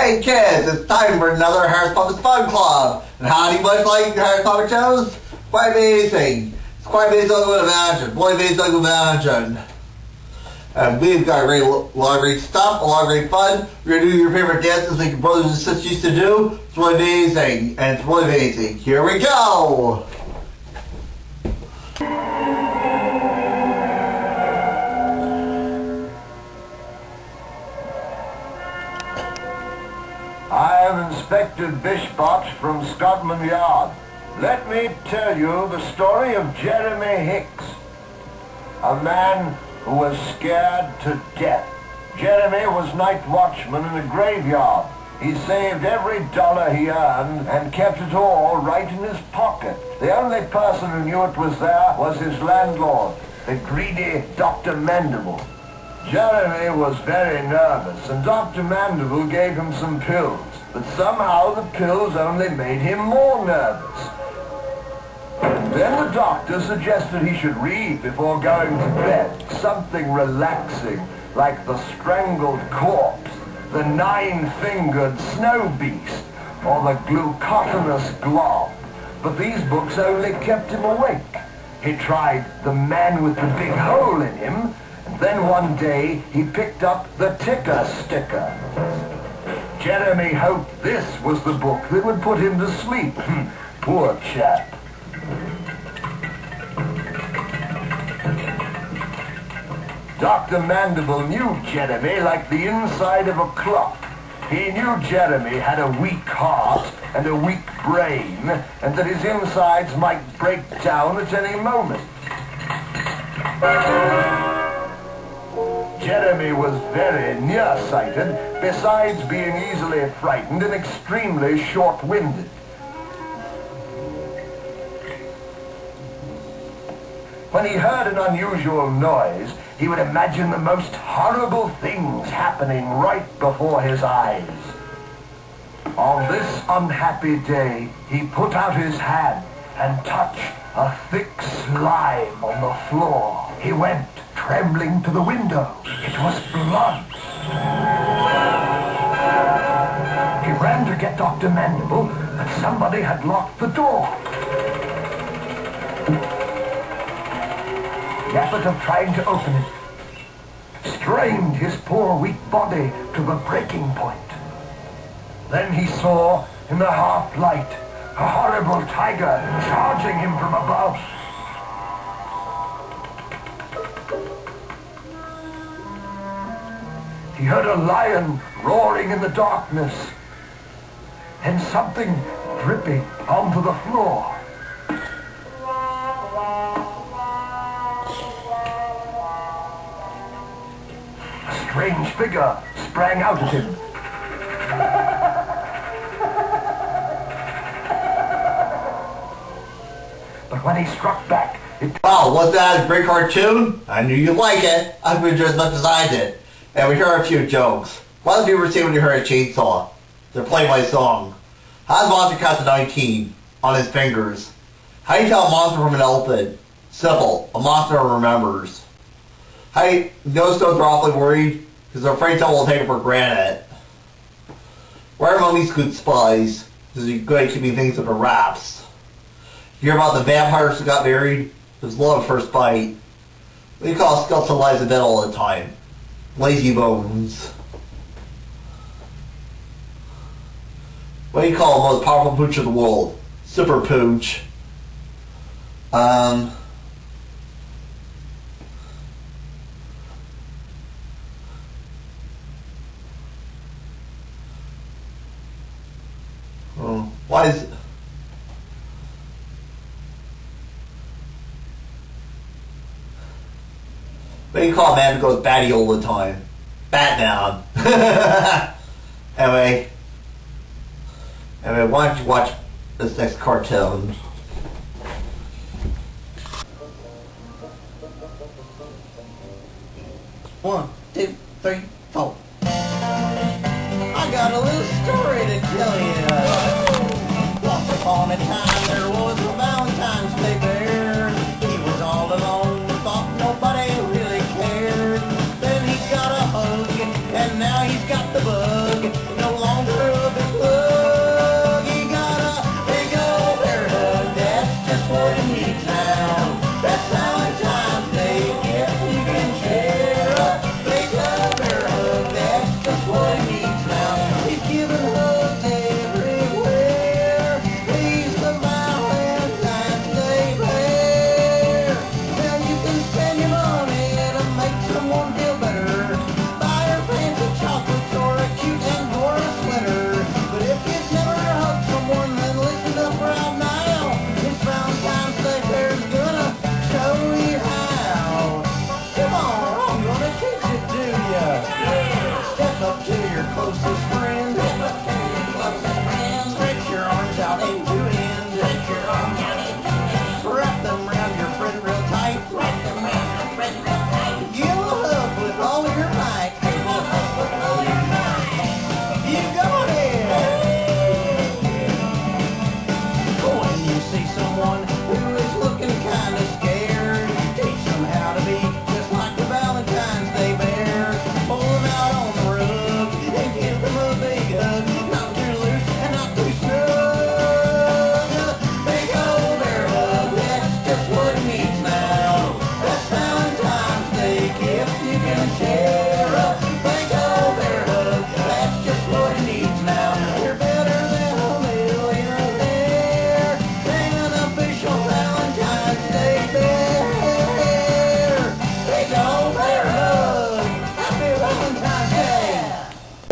Hey kids, it's time for another Harris Puppets Fun Club. And how do you much like Harris Puppet shows? Quite amazing. It's quite amazing like you would imagine. Quite amazing like you would imagine. And we've got a lot of great stuff, a lot of great fun. We're going to do your favorite dances like your brothers and sisters used to do. It's really amazing. And it's really amazing. Here we go! I am Inspector Bishbot from Scotland Yard. Let me tell you the story of Jeremy Hicks, a man who was scared to death. Jeremy was night watchman in a graveyard. He saved every dollar he earned and kept it all right in his pocket. The only person who knew it was there was his landlord, the greedy Dr. Mandible. Jeremy was very nervous, and Dr. Mandible gave him some pills, but somehow the pills only made him more nervous. Then the doctor suggested he should read before going to bed, something relaxing, like The Strangled Corpse, The Nine-Fingered Snow Beast, or The Glucotinous Glob. But these books only kept him awake. He tried The Man with the Big Hole in Him, and then one day he picked up The Ticker Sticker. Jeremy hoped this was the book that would put him to sleep. Poor chap. Dr. Mandible knew Jeremy like the inside of a clock. He knew Jeremy had a weak heart and a weak brain, and that his insides might break down at any moment. Jeremy was very nearsighted, besides being easily frightened and extremely short-winded. When he heard an unusual noise, he would imagine the most horrible things happening right before his eyes. On this unhappy day, he put out his hand and touched a thick slime on the floor. He went trembling to the window. It was blood. He ran to get Dr. Mandible, but somebody had locked the door. The effort of trying to open it strained his poor weak body to the breaking point. Then he saw, in the half light, a horrible tiger charging him from above. He heard a lion roaring in the darkness, and something dripping onto the floor. A strange figure sprang out at him. But when he struck back, it... Oh, wasn't that a great cartoon? I knew you'd like it. I enjoyed it as much as I did. And we heard a few jokes. What did you ever say when you heard a chainsaw? They're playing my song. How does Monster count to 19 on his fingers? How do you tell a monster from an elephant? Simple. A monster remembers. How do you know stones are awfully worried? Because they're afraid someone will take it for granted. Why are mummies good spies? Because they're good at keeping things under wraps. You hear about the vampires who got married? There's love at first bite. What do you call a skeleton lies in bed all the time? Lazy bones. What do you call the most powerful pooch in the world? Super pooch. Why is it? What do you call a man who goes batty all the time? Batman. Anyway, why don't you watch this next cartoon? One, two, three, four. I got a little story to tell you. Once upon a time there was a Valentine's Day bear. He was all alone, thought nobody really cared. Then he got a hug, and now he's got the bug. No longer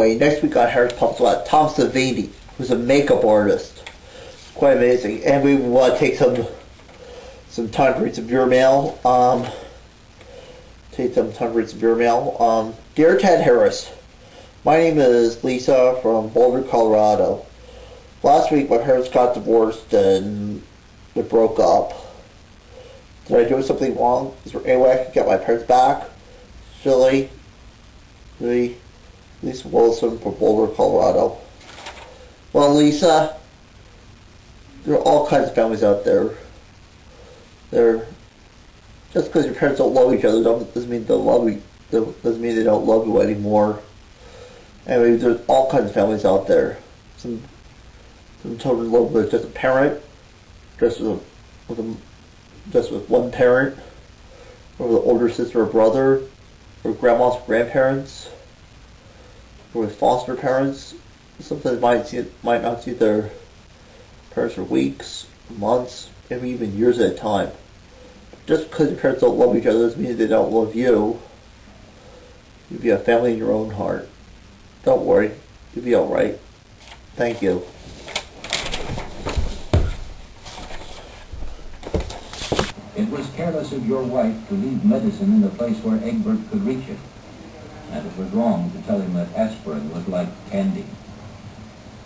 Anyway, next we got Harris Pump's Tom Savini, who's a makeup artist. Quite amazing. And we want to take some time to read some viewer mail. Dear Ted Harris, my name is Lisa from Boulder, Colorado. Last week my parents got divorced and we broke up. Did I do something wrong? Is there any way I can get my parents back? Silly. Lisa Wilson from Boulder, Colorado. Well, Lisa, there are all kinds of families out there. Just because your parents don't love each other doesn't mean they don't love you anymore. Anyway, there's all kinds of families out there. Some children live with just a parent, just with one parent, or with an older sister or brother, or grandma's grandparents, or with foster parents. Sometimes might not see their parents for weeks, months, maybe even years at a time. Just because your parents don't love each other doesn't mean they don't love you. You'll be a family in your own heart. Don't worry, you'll be alright. Thank you. It was careless of your wife to leave medicine in the place where Egbert could reach it. And it was wrong to tell him that aspirin was like candy.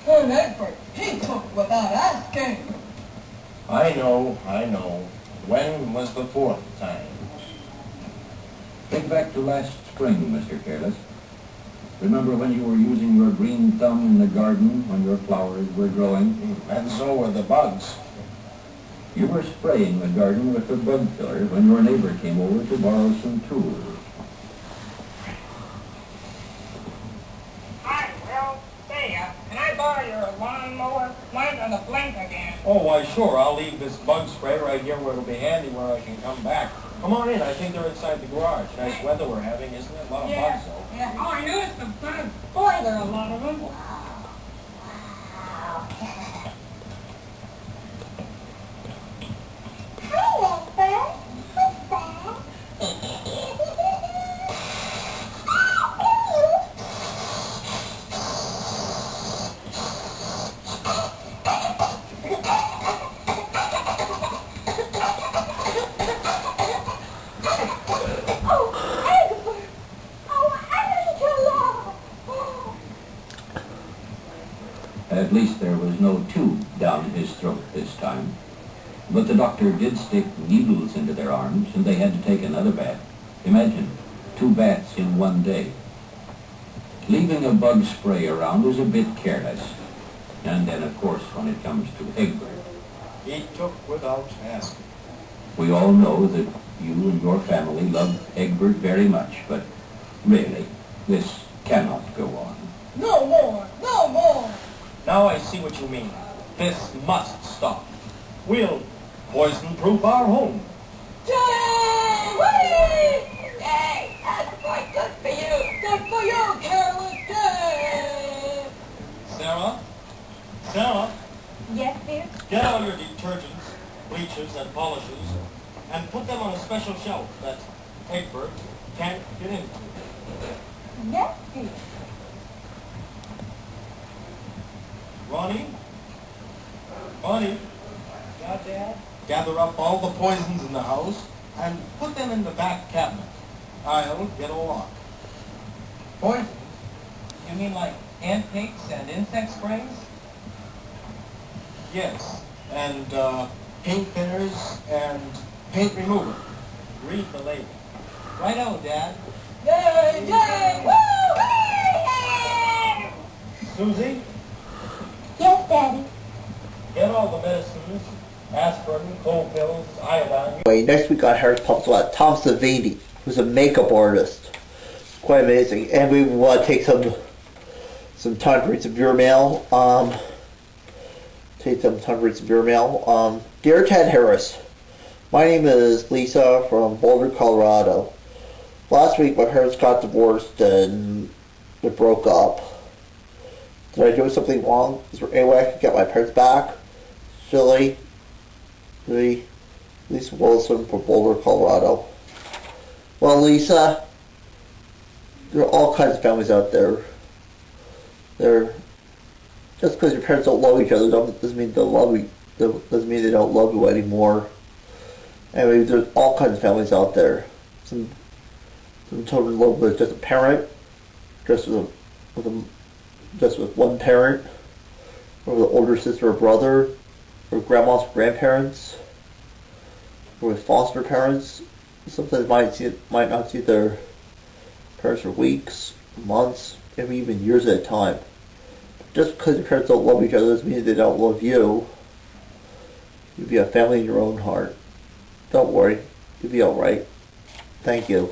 Poor Egbert, he took without asking. I know. When was the fourth time? Think back to last spring, Mr. Careless. Remember when you were using your green thumb in the garden when your flowers were growing? And so were the bugs. You were spraying the garden with the bug killer when your neighbor came over to borrow some tools. Hi, Will. Say, can I borrow your lawnmower? Mine's on the blink again. Oh, why sure. I'll leave this bug spray right here where it'll be handy where I can come back. Come on in. I think they're inside the garage. Nice weather we're having, isn't it? A lot of bugs, though. Yeah. Oh, I noticed the bugs. Boy, there are a lot of them. At least there was no tube down his throat this time. But the doctor did stick needles into their arms, and they had to take another bath. Imagine, 2 baths in one day. Leaving a bug spray around was a bit careless. And then, of course, when it comes to Egbert. He took without asking. We all know that you and your family love Egbert very much, but really, this cannot go on. No more. No more. Now I see what you mean. This must stop. We'll poison-proof our home. Jay! Whee! Yay! That's quite good for you. Good for you, careless Jay. Sarah, Yes, dear? get all your detergents, bleaches, and polishes, and put them on a special shelf that Egbert can't get into. Yes, dear. Ronnie? Yeah, Dad? Gather up all the poisons in the house and put them in the back cabinet. I'll get a lock. Poison? You mean like ant picks and insect sprays? Yes, and paint thinners and paint remover. Read the label. Righto, Dad. Yay! Yay! Woo! Susie, Yes, Daddy. get all the medicines, aspirin, cold pills, iodine. Anyway, next we got Harris Pump's Tom Savini, who's a makeup artist. Quite amazing. And we want to take some time to read some viewer mail. Dear Ted Harris, my name is Lisa from Boulder, Colorado. Last week my parents got divorced and we broke up. Did I do something wrong? Is there any way I can get my parents back? Silly. Lisa Wilson from Boulder, Colorado. Well, Lisa, there are all kinds of families out there. they're just because your parents don't love each other doesn't mean they love you. Doesn't mean they don't love you anymore. Anyway, there's all kinds of families out there. Some children live with just a parent, just with one parent, or with an older sister or brother, or grandma's grandparents, or with foster parents. Sometimes might not see their parents for weeks, months, maybe even years at a time. Just because your parents don't love each other doesn't mean they don't love you. You'll be a family in your own heart. Don't worry, you'll be alright. Thank you.